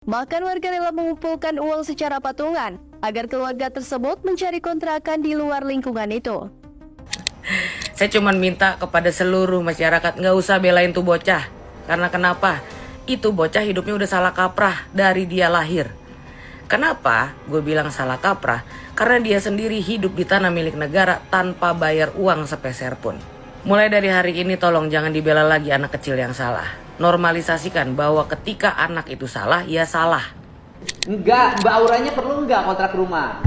Bahkan warga rela mengumpulkan uang secara patungan agar keluarga tersebut mencari kontrakan di luar lingkungan itu. Saya cuma minta kepada seluruh masyarakat nggak usah belain tuh bocah. Karena kenapa? Itu bocah hidupnya udah salah kaprah dari dia lahir. Kenapa gue bilang salah kaprah? Karena dia sendiri hidup di tanah milik negara tanpa bayar uang sepeser pun. Mulai dari hari ini tolong jangan dibela lagi anak kecil yang salah. Normalisasikan bahwa ketika anak itu salah, ya salah. Enggak, Mbak Auranya perlu enggak kontrak rumah?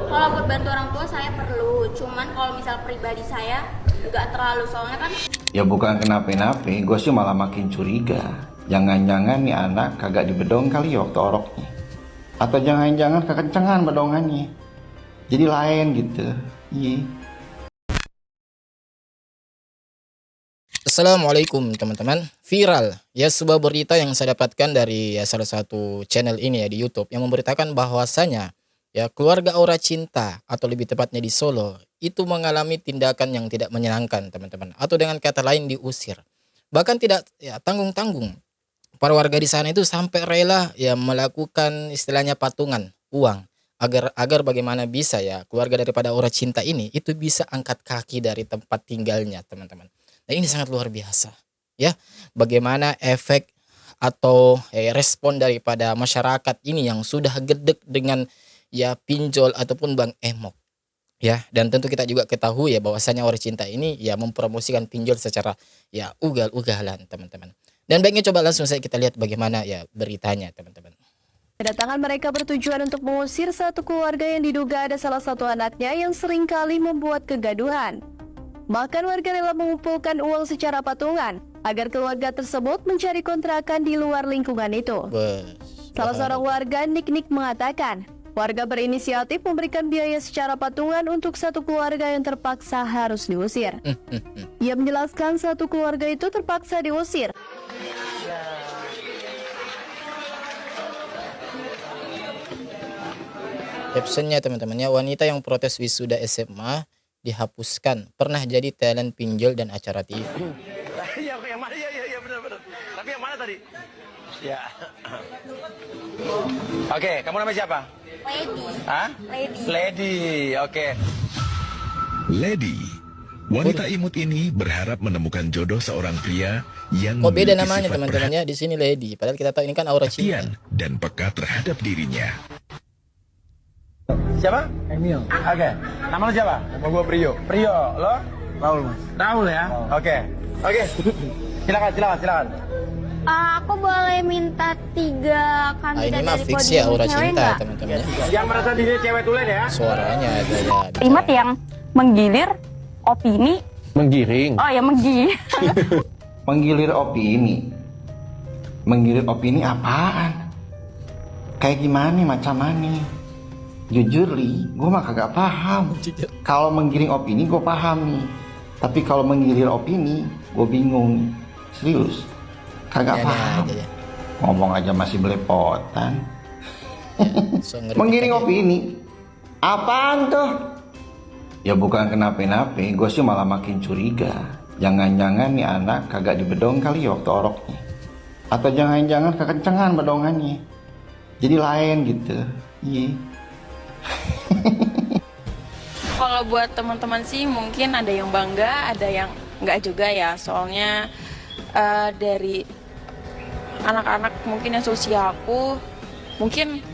Kalau buat bantu orang tua saya perlu, cuman kalau misal pribadi saya nggak terlalu, soalnya kan. Ya bukan kenapa-napa, gue sih malah makin curiga. Jangan-jangan nih anak kagak dibedong kali ya waktu oroknya. Atau jangan-jangan kekencengan bedongannya. Jadi lain gitu. Iya. Assalamualaikum teman-teman. Viral ya sebuah berita yang saya dapatkan dari salah satu channel ini ya di YouTube yang memberitakan bahwasanya ya keluarga Aura Cinta atau lebih tepatnya di Solo itu mengalami tindakan yang tidak menyenangkan teman-teman, atau dengan kata lain diusir. Bahkan tidak ya tanggung-tanggung. Para warga di sana itu sampai rela ya melakukan istilahnya patungan uang agar bagaimana bisa ya keluarga daripada Aura Cinta ini itu bisa angkat kaki dari tempat tinggalnya teman-teman. Nah ini sangat luar biasa ya, bagaimana efek atau respon daripada masyarakat ini yang sudah gedek dengan ya pinjol ataupun bank emok ya. Dan tentu kita juga ketahui ya bahwasanya Aura Cinta ini ya mempromosikan pinjol secara ya ugal-ugalan teman-teman. Dan baiknya coba langsung saya kita lihat bagaimana ya beritanya teman-teman. Kedatangan mereka bertujuan untuk mengusir satu keluarga yang diduga ada salah satu anaknya yang seringkali membuat kegaduhan. Bahkan warga rela mengumpulkan uang secara patungan agar keluarga tersebut mencari kontrakan di luar lingkungan itu. Salah seorang warga, Nik mengatakan, warga berinisiatif memberikan biaya secara patungan untuk satu keluarga yang terpaksa harus diusir. Ia menjelaskan satu keluarga itu terpaksa diusir. Captionnya teman-teman ya, wanita yang protes wisuda SMA dihapuskan, pernah jadi talent pinjol dan acara TV. Yang mana? Ya benar. Tapi yang mana tadi? Ya. Oke, kamu namanya siapa? Lady. Hah? Lady. Oke. Lady, wanita imut ini berharap menemukan jodoh seorang pria yang Kok beda memiliki namanya sifat teman-teman ya, di sini Lady, padahal kita tahu ini kan Aura Cinta. perhatian dan peka terhadap dirinya. Siapa? Emil. Oke. Nama lo siapa? Nama gua Prio. Lo? Raul, Mas. Raul ya? Oke. Silakan. Aku boleh minta 3 kandidat Ini mah dari fix podium ya Aura cewek Cinta nggak? teman-teman ya. Yang merasa diri cewek tulen ya? Suaranya ada ya. Kalimat yang menggilir opini. Menggiring. Oh ya, menggilir. Menggilir opini. Menggilir opini apaan? Kayak gimana, macam mana? Jujur Li, gue mah kagak paham. Kalau menggiring opini gue paham nih. Tapi kalau menggilir opini gue bingung. Serius, kagak paham. Ya. Ngomong aja masih belepotan. So, ngerti Menggiring kan ya. opini? Apaan tuh? Ya bukan kenapa-napa, gue sih malah makin curiga. Jangan-jangan nih anak kagak dibedong kali ya waktu oroknya. Atau jangan-jangan kekencengan bedongannya. Jadi lain gitu. Iya. Kalau buat teman-teman sih mungkin ada yang bangga, ada yang enggak juga ya. Soalnya dari anak-anak mungkin yang seusia aku, mungkin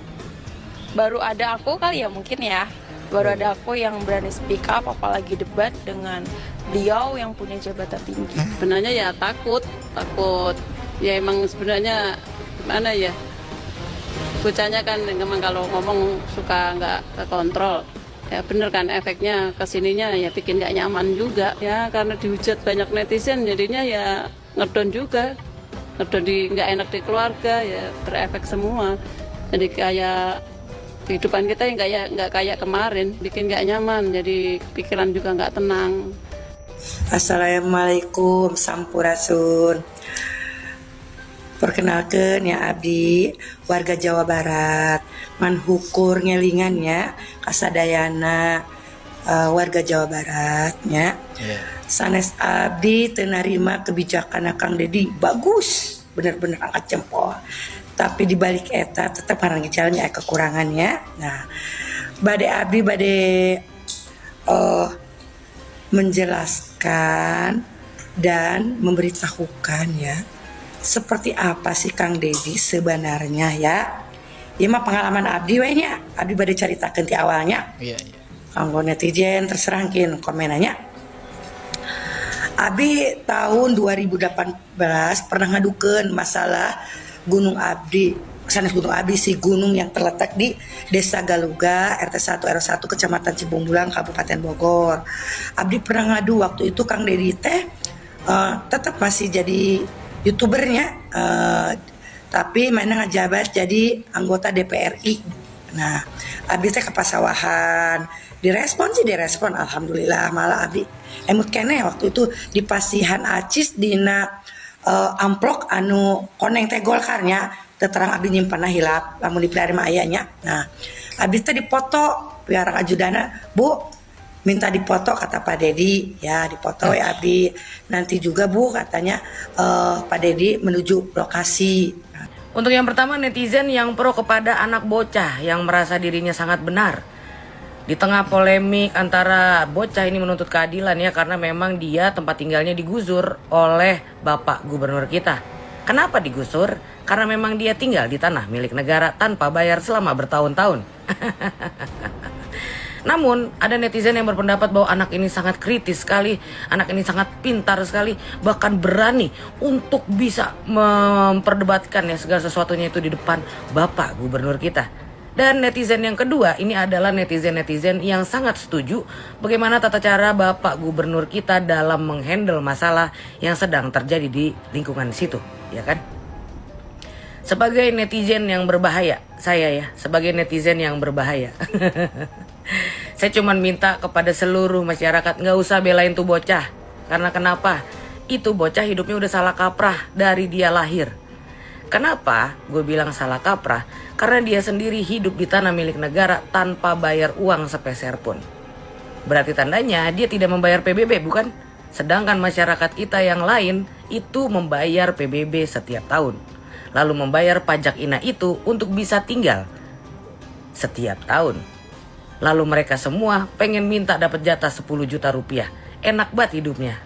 baru ada aku kali ya mungkin ya. Baru ada aku yang berani speak up apalagi debat dengan beliau yang punya jabatan tinggi. Sebenarnya ya takut. Ya emang sebenarnya gimana ya? Bocahnya kan memang kalau ngomong suka nggak kekontrol. Ya bener kan, efeknya kesininya ya bikin nggak nyaman juga ya, karena dihujat banyak netizen jadinya ya ngedon juga, nggak enak di keluarga ya, berefek semua. Jadi kayak kehidupan kita yang nggak kayak kemarin, bikin nggak nyaman, jadi pikiran juga nggak tenang. Assalamualaikum sampurasun. Perkenalkan ya abdi warga Jawa Barat, manhukur ngelingannya kasadayana warga Jawa Barat nya. Sanes abdi teu narima kebijakan Kang Dedi, bagus bener-bener angkat jempol. tapi dibalik eta tetap karena jalannya kekurangannya. Nah, bade abdi bade menjelaskan dan memberitahukan ya seperti apa sih Kang Dedi sebenarnya ya. Ieu mah pengalaman abdi we nya. Abdi bade caritakeun ti awalnya. Iya. Kanggo netizen terserah mungkin komenannya. Abi tahun 2018 pernah ngadukeun masalah Gunung Abdi. Sanes Gunung Abdi si gunung yang terletak di Desa Galuga, RT 1 RW 1 Kecamatan Cibungbulang, Kabupaten Bogor. Abdi pernah ngadu waktu itu Kang Dedi teh tetap masih jadi YouTubernya, tapi mana ngajabat jadi anggota DPRI. Nah, Abdi teh ke pasawahan, direspon alhamdulillah, malah Abdi emut kene waktu itu di Pasihan Acis dina amplok anu koneng teh Golkarnya terang Abdi nyimpanna hilap lamun dipilari mah ayanya. Nah, Abdi teh dipoto piarang ajudana, Bu minta dipoto kata Pak Dedi ya, dipoto ya Abdi. Nanti juga Bu katanya Pak Dedi menuju lokasi. Untuk yang pertama, netizen yang pro kepada anak bocah yang merasa dirinya sangat benar. Di tengah polemik antara bocah ini menuntut keadilan ya, karena memang dia tempat tinggalnya digusur oleh Bapak Gubernur kita. Kenapa digusur? Karena memang dia tinggal di tanah milik negara tanpa bayar selama bertahun-tahun. Namun ada netizen yang berpendapat bahwa anak ini sangat kritis sekali, anak ini sangat pintar sekali, bahkan berani untuk bisa memperdebatkan ya segala sesuatunya itu di depan Bapak Gubernur kita. Dan netizen yang kedua ini adalah netizen-netizen yang sangat setuju bagaimana tata cara Bapak Gubernur kita dalam menghandle masalah yang sedang terjadi di lingkungan situ, ya kan? Sebagai netizen yang berbahaya, sebagai netizen yang berbahaya. Saya cuman minta kepada seluruh masyarakat nggak usah belain tuh bocah. Karena kenapa? Itu bocah hidupnya udah salah kaprah dari dia lahir. Kenapa gue bilang salah kaprah? Karena dia sendiri hidup di tanah milik negara tanpa bayar uang sepeser pun. Berarti tandanya dia tidak membayar PBB, bukan? Sedangkan masyarakat kita yang lain itu membayar PBB setiap tahun. Lalu membayar pajak INA itu untuk bisa tinggal setiap tahun. Lalu mereka semua pengen minta dapat jatah 10 juta rupiah. Enak banget hidupnya.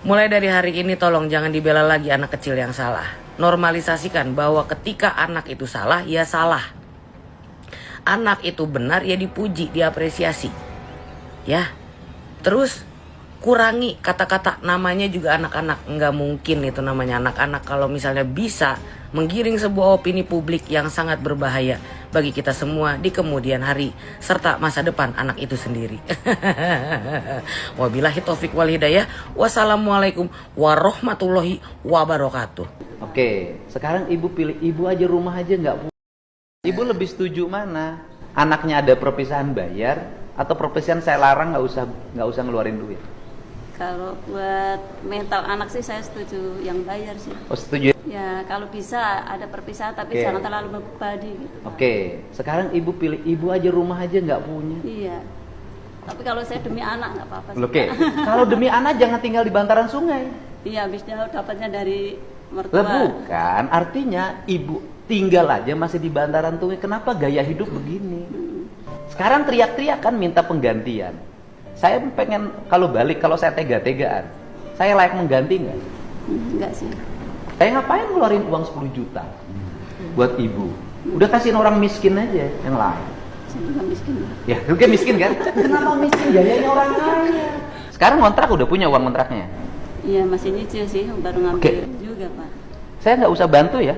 Mulai dari hari ini tolong jangan dibela lagi anak kecil yang salah. Normalisasikan bahwa ketika anak itu salah, ya salah. Anak itu benar, ya dipuji, diapresiasi. Ya. Terus kurangi kata-kata namanya juga anak-anak. Nggak mungkin itu namanya anak-anak kalau misalnya bisa menggiring sebuah opini publik yang sangat berbahaya bagi kita semua di kemudian hari serta masa depan anak itu sendiri. Wabillahi taufik wal hidayah. Wassalamualaikum warahmatullahi wabarakatuh. Oke, sekarang ibu pilih, ibu aja rumah aja nggak punya. Ibu lebih setuju mana? Anaknya ada perpisahan bayar atau perpisahan saya larang nggak usah ngeluarin duit? Kalau buat mental anak sih saya setuju yang bayar sih. Oh, setuju? Ya kalau bisa ada perpisahan tapi jangan terlalu membebani gitu. Oke, sekarang ibu pilih, ibu aja rumah aja nggak punya. Iya. Tapi kalau saya demi anak nggak apa-apa sih. Oke, kalau demi anak jangan tinggal di bantaran sungai. Iya, habisnya dapatnya dari mertua. Bukan, artinya ibu tinggal aja masih di bantaran sungai. Kenapa gaya hidup begini? Sekarang teriak-teriak kan minta penggantian. Saya pengen kalau saya tega-tegaan, saya layak mengganti nggak? Enggak sih. Saya ngapain ngeluarin uang 10 juta buat ibu? Udah kasihin orang miskin aja yang lain. Saya juga miskin. Ya, lu kan miskin kan? Kenapa miskin? Biayanya orang kaya. Sekarang kontrak udah punya uang kontraknya? Iya, masih nyicil sih, baru ngambil juga Pak. Saya nggak usah bantu ya?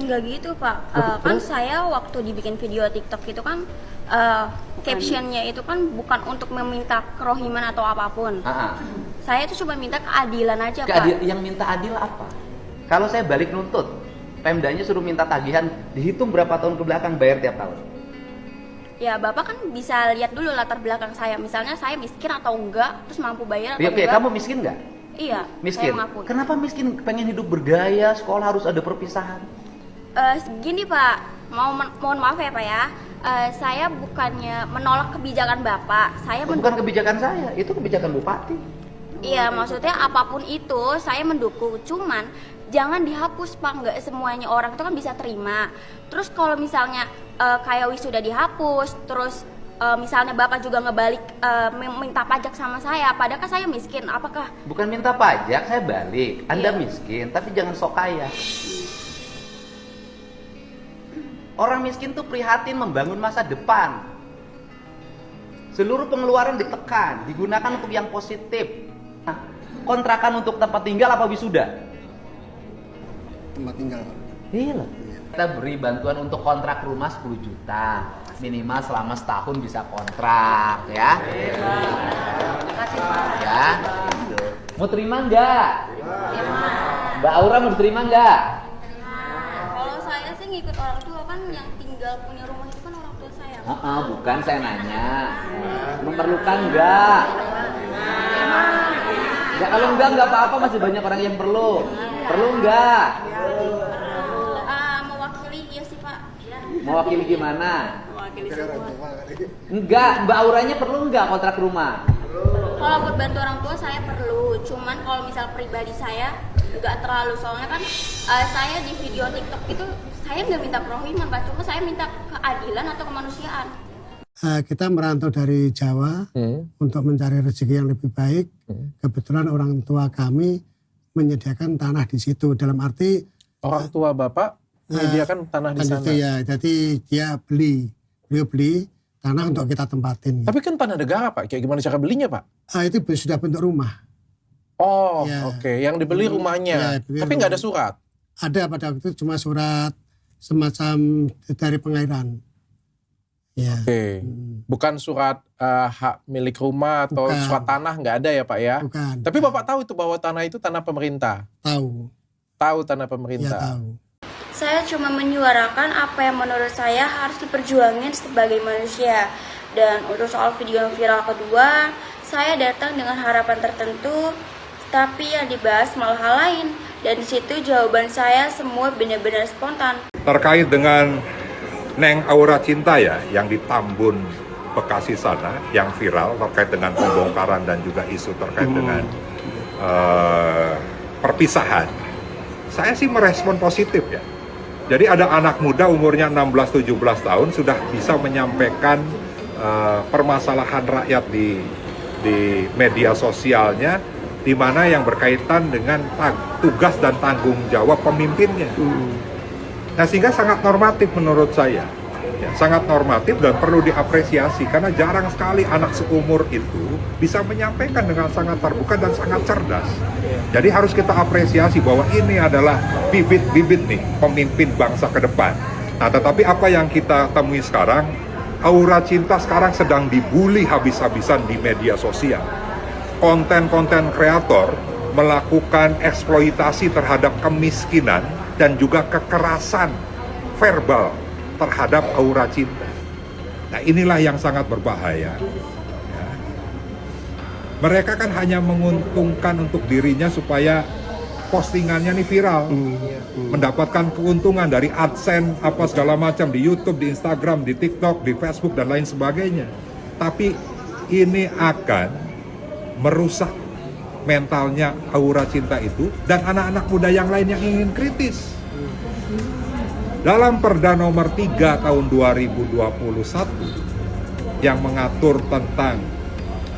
Enggak gitu Pak, kan saya waktu dibikin video TikTok itu kan captionnya itu kan bukan untuk meminta kerohiman atau apapun. Saya itu cuma minta keadilan aja Pak. Yang minta adil apa? Kalau saya balik nuntut, Pemdanya suruh minta tagihan, dihitung berapa tahun ke belakang, bayar tiap tahun. Ya Bapak kan bisa lihat dulu latar belakang saya, misalnya saya miskin atau enggak, terus mampu bayar atau enggak. Kamu miskin nggak? Iya, miskin. saya mengakui. Kenapa miskin? Pengen hidup bergaya, sekolah harus ada perpisahan. Gini Pak, mohon maaf ya Pak ya, saya bukannya menolak kebijakan Bapak, bukan kebijakan saya, itu kebijakan Bupati. Iya, maksudnya apapun itu saya mendukung, cuman jangan dihapus Pak, nggak semuanya orang itu kan bisa terima. Terus kalau misalnya kayak wisuda dihapus, terus misalnya Bapak juga ngebalik minta pajak sama saya, padahal kan saya miskin, apakah? Bukan minta pajak, saya balik. Anda miskin, tapi jangan sok kaya. Orang miskin tuh prihatin membangun masa depan. Seluruh pengeluaran ditekan, digunakan untuk yang positif. Kontrakan untuk tempat tinggal apa wisuda? Tempat tinggal. Iya. Kita beri bantuan untuk kontrak rumah 10 juta. Minimal selama setahun bisa kontrak, ya. Ya, gitu. Mau terima enggak? Mbak Aura mau terima enggak? Kalau saya sih ngikut orang tua, kan yang tinggal punya rumah itu kan orang tua saya. Bukan, saya nanya. Memerlukan enggak? Ya kalau enggak apa-apa, masih banyak orang yang perlu. Perlu enggak? Mewakili, iya sih Pak. Mewakili gimana? Mewakili semua. Enggak, Mbak Auranya perlu enggak kontrak rumah? Kalau buat bantu orang tua saya perlu, cuman kalau misal pribadi saya nggak terlalu, soalnya kan saya di video TikTok itu saya nggak minta kerohiman Pak, cuma saya minta keadilan atau kemanusiaan. Kita merantau dari Jawa untuk mencari rezeki yang lebih baik. Kebetulan orang tua kami menyediakan tanah di situ. Dalam arti orang tua Bapak menyediakan tanah di sana. Ya, jadi beliau beli tanah untuk kita tempatin. Tapi kan tanah negara Pak, kayak gimana cara belinya Pak? Itu sudah bentuk rumah. Oh, oke. Yang dibeli rumahnya. Tapi nggak ada surat? Ada, pada waktu itu cuma surat semacam dari pengairan. Ya. Oke. Bukan surat hak milik rumah atau surat tanah, nggak ada ya Pak ya? Bukan. Tapi Bapak tahu itu bahwa tanah itu tanah pemerintah? Tahu. Tahu tanah pemerintah? Ya, tahu. Saya cuma menyuarakan apa yang menurut saya harus diperjuangin sebagai manusia. Dan untuk soal video yang viral kedua, saya datang dengan harapan tertentu, tapi yang dibahas malah hal lain. Dan di situ jawaban saya semua benar-benar spontan. Terkait dengan Neng Aura Cinta ya, yang di Tambun, Bekasi sana, yang viral terkait dengan pembongkaran dan juga isu terkait dengan perpisahan. Saya sih merespon positif ya. Jadi ada anak muda umurnya 16-17 tahun sudah bisa menyampaikan permasalahan rakyat di media sosialnya, di mana yang berkaitan dengan tugas dan tanggung jawab pemimpinnya. Nah, sehingga sangat normatif menurut saya. Ya, sangat normatif dan perlu diapresiasi karena jarang sekali anak seumur itu bisa menyampaikan dengan sangat terbuka dan sangat cerdas. Jadi harus kita apresiasi bahwa ini adalah bibit-bibit nih pemimpin bangsa ke depan. Nah, tetapi apa yang kita temui sekarang, Aura Cinta sekarang sedang dibully habis-habisan di media sosial. Konten-konten kreator melakukan eksploitasi terhadap kemiskinan dan juga kekerasan verbal terhadap Aura Cinta. Nah, inilah yang sangat berbahaya. Ya. Mereka kan hanya menguntungkan untuk dirinya supaya postingannya nih viral, mendapatkan keuntungan dari AdSense apa segala macam di YouTube, di Instagram, di TikTok, di Facebook dan lain sebagainya. Tapi ini akan merusak mentalnya Aura Cinta itu dan anak-anak muda yang lain yang ingin kritis. Dalam Perda nomor 3 tahun 2021 yang mengatur tentang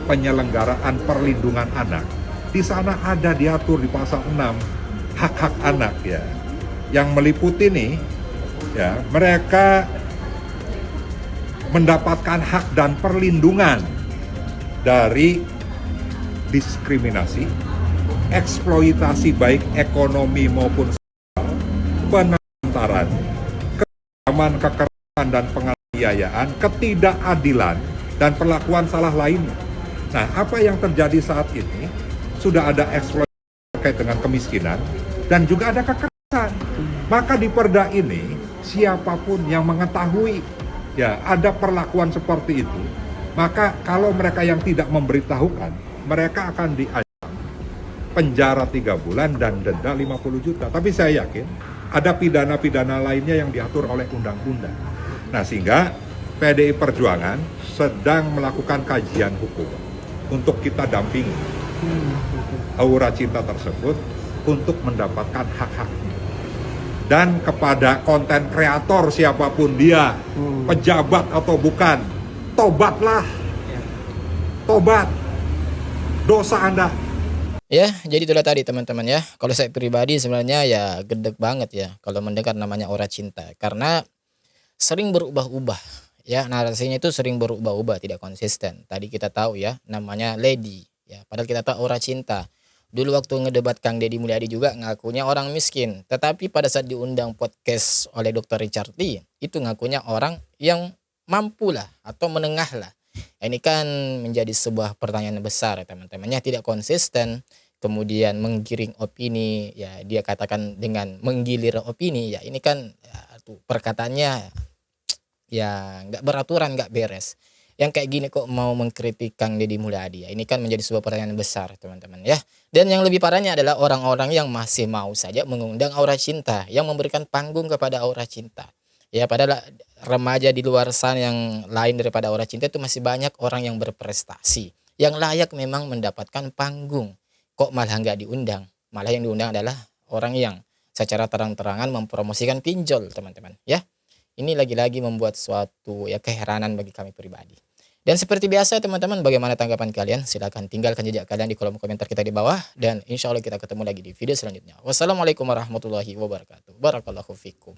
penyelenggaraan perlindungan anak, di sana ada diatur di pasal 6 hak-hak anak ya, yang meliputi nih ya, mereka mendapatkan hak dan perlindungan dari diskriminasi, eksploitasi baik ekonomi maupun sosial, penelantaran, kekerasan dan penganiayaan, ketidakadilan, dan perlakuan salah lainnya. Nah, apa yang terjadi saat ini, sudah ada eksploitasi terkait dengan kemiskinan, dan juga ada kekerasan. Maka di perda ini, siapapun yang mengetahui ya ada perlakuan seperti itu, maka kalau mereka yang tidak memberitahukan, mereka akan diancam penjara 3 bulan dan denda 50 juta. Tapi saya yakin ada pidana-pidana lainnya yang diatur oleh undang-undang. Nah, sehingga PDI Perjuangan sedang melakukan kajian hukum untuk kita dampingi aura cinta tersebut untuk mendapatkan hak-haknya. Dan kepada konten kreator siapapun dia, pejabat atau bukan, tobatlah. Tobat. Dosa Anda. Ya, jadi itulah tadi teman-teman ya. Kalau saya pribadi sebenarnya ya gedeg banget ya kalau mendengar namanya aura cinta. Karena sering berubah-ubah. Ya, narasinya itu sering berubah-ubah, tidak konsisten. Tadi kita tahu ya, namanya Lady. Ya, padahal kita tahu aura cinta. Dulu waktu ngedebat Kang Deddy Mulyadi juga ngakunya orang miskin. Tetapi pada saat diundang podcast oleh Dr. Richard Lee, itu ngakunya orang yang mampu lah atau menengah lah. Ini kan menjadi sebuah pertanyaan besar ya teman-temannya, tidak konsisten, kemudian menggiring opini, ya dia katakan dengan menggilir opini, ya ini kan ya, perkataannya ya nggak beraturan, nggak beres. Yang kayak gini kok mau mengkritik Kang Deddy Mulyadi, ya ini kan menjadi sebuah pertanyaan besar teman-teman ya. Dan yang lebih parahnya adalah orang-orang yang masih mau saja mengundang aura cinta, yang memberikan panggung kepada aura cinta. Ya padahal remaja di luar sana yang lain daripada aura cinta itu masih banyak orang yang berprestasi, yang layak memang mendapatkan panggung. Kok malah nggak diundang? Malah yang diundang adalah orang yang secara terang-terangan mempromosikan pinjol teman-teman ya. Ini lagi-lagi membuat suatu ya keheranan bagi kami pribadi. Dan seperti biasa teman-teman, bagaimana tanggapan kalian? Silahkan tinggalkan jejak kalian di kolom komentar kita di bawah. Dan insya Allah kita ketemu lagi di video selanjutnya. Wassalamualaikum warahmatullahi wabarakatuh. Barakallahu fikum.